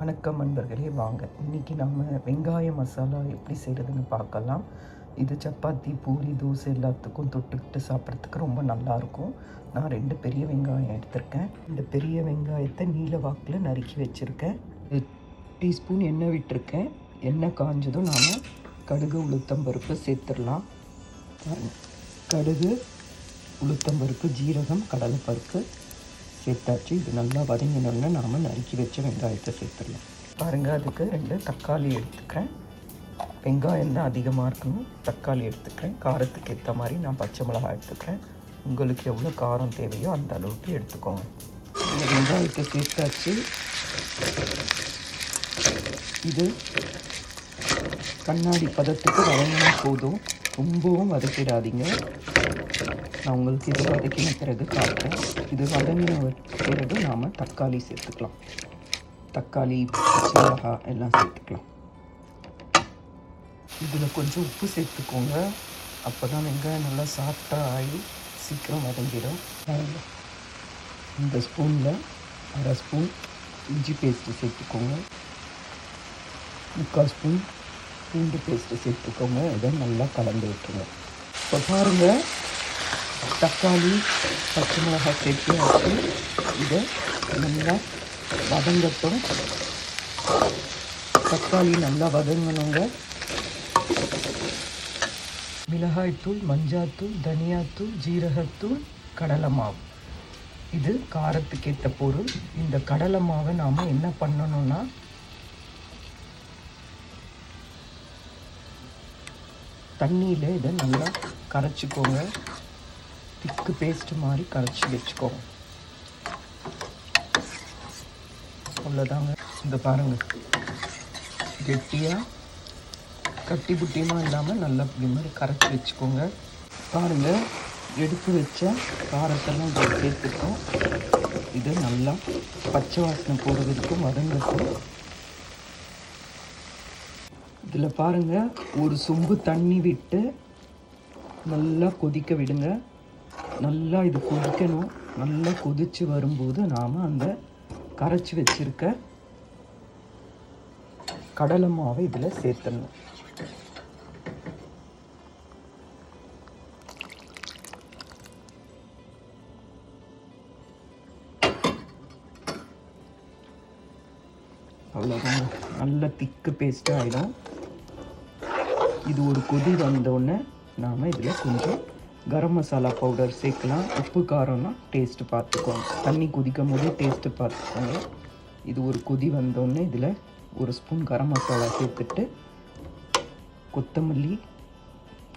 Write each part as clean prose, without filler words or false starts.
வணக்கம் நண்பர்களே, வாங்க இன்றைக்கி நம்ம வெங்காய மசாலா எப்படி செய்கிறதுன்னு பார்க்கலாம். இது சப்பாத்தி, பூரி, தோசை எல்லாத்துக்கும் தொட்டுக்கிட்டு சாப்பிட்றதுக்கு ரொம்ப நல்லாயிருக்கும். நான் 2 பெரிய வெங்காயம் எடுத்திருக்கேன். இந்த பெரிய வெங்காயத்தை நீல வாக்கில் நறுக்கி வச்சுருக்கேன். 1 டீஸ்பூன் எண்ணெய் விட்டுருக்கேன். எண்ணெய் காஞ்சதும் நாம் கடுகு, உளுத்தம்பருப்பு சேர்த்துடலாம். கடுகு, உளுத்தம்பருப்பு, ஜீரகம், கடலைப்பருப்பு சேர்த்தாச்சு. இது நல்லா வதங்கினோன்னு நாம் நறுக்கி வச்ச வெங்காயத்தை சேர்த்துடலாம். பாருங்கள், அதுக்கு 2 தக்காளி எடுத்துக்கிறேன். வெங்காயம் தான் அதிகமாக இருக்கணும். தக்காளி எடுத்துக்கிறேன். காரத்துக்கு ஏற்ற மாதிரி நான் பச்சை மிளகாய் எடுத்துக்கிறேன். உங்களுக்கு எவ்வளோ காரம் தேவையோ அந்த அளவுக்கு எடுத்துக்கோங்க. இந்த வெங்காயத்தை சேர்த்தாச்சு. இது கண்ணாடி பதத்துக்கு வதங்கினா போதும், ரொம்பவும் வதக்கிடாதீங்க. நான் உங்களுக்கு இது வதக்கின பிறகு காட்டுறேன். இது வதங்கின பிறகு நாம் தக்காளி சேர்த்துக்கலாம். தக்காளி, பச்சை மிளகாய் எல்லாம் சேர்த்துக்கலாம். இதில் கொஞ்சம் உப்பு சேர்த்துக்கோங்க. அப்போ தான் வெங்காயம் நல்லா சாஃப்டாக ஆகி சீக்கிரம் வதங்கிடும். இந்த ஸ்பூனில் 1/2 ஸ்பூன் இஞ்சி பேஸ்ட்டு சேர்த்துக்கோங்க. 3/4 ஸ்பூன் பூண்டு பேஸ்ட்டு சேர்த்துக்கோங்க. இதை நல்லா கலந்து விட்டுருங்க. இப்போ பாருங்கள், தக்காளி, பச்சை மிளகாய் சேர்த்து வச்சு இதை நல்லா வதங்கட்டும். தக்காளி நல்லா வதங்கணுங்க. மிளகாய்த்தூள், மஞ்சாத்தூள், தனியாத்தூள், ஜீரகத்தூள், கடலை மாவு, இது காரத்துக்கேற்ற பொருள். இந்த கடலை மாவை நாம் என்ன பண்ணணும்னா, தண்ணியில் இதை நல்லா கரைச்சிக்கோங்க. திக்கு பேஸ்ட்டு மாதிரி கரைச்சி வச்சுக்கோங்க. அவ்வளோதாங்க. இந்த பாருங்கள், கெட்டியாக கட்டி புட்டியமாக இல்லாமல் நல்லா இப்படி மாதிரி கரைச்சி வச்சுக்கோங்க. பாருங்கள், எடுத்து வச்ச காரத்தெல்லாம் இதை சேர்த்துட்டோம். இதை நல்லா பச்சை வாசனை போகிற வரைக்கும் வதங்கட்டும். இதில் பாருங்கள், ஒரு சொம்பு தண்ணி விட்டு நல்லா கொதிக்க விடுங்க. நல்லா இது கொதிக்கணும். நல்லா கொதித்து வரும்போது நாம் அந்த கரைச்சி வச்சுருக்க கடலை மாவை இதில் சேர்த்துடணும். அவ்வளோதான், நல்ல திக்கு பேஸ்ட்டாக ஆகிடும். இது ஒரு கொதி வந்தோடனே நாம் இதில் கொஞ்சம் கரம் மசாலா பவுடர் சேர்க்கலாம். உப்பு காரம்னா டேஸ்ட்டு பார்த்துக்கோங்க. தண்ணி கொதிக்கும் போதே டேஸ்ட்டு பார்த்துக்கோங்க. இது ஒரு கொதி வந்தோடனே இதில் 1 ஸ்பூன் கரம் மசாலா சேர்த்துட்டு கொத்தமல்லி,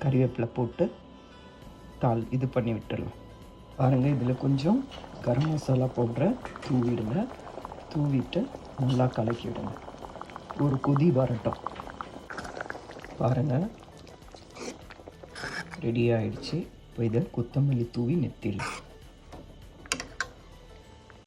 கறிவேப்பிலை போட்டு இது பண்ணி விட்டுடலாம். பாருங்கள், இதில் கொஞ்சம் கரம் மசாலா பவுடரை தூவிடுங்க. தூவிட்டு நல்லா கலக்கி விடுங்க. ஒரு கொதி வரட்டும். பாருங்கள், ரெடி ஆகிடுச்சு. இப்போ இதை கொத்தமல்லி தூவி நிறுத்திடலாம்.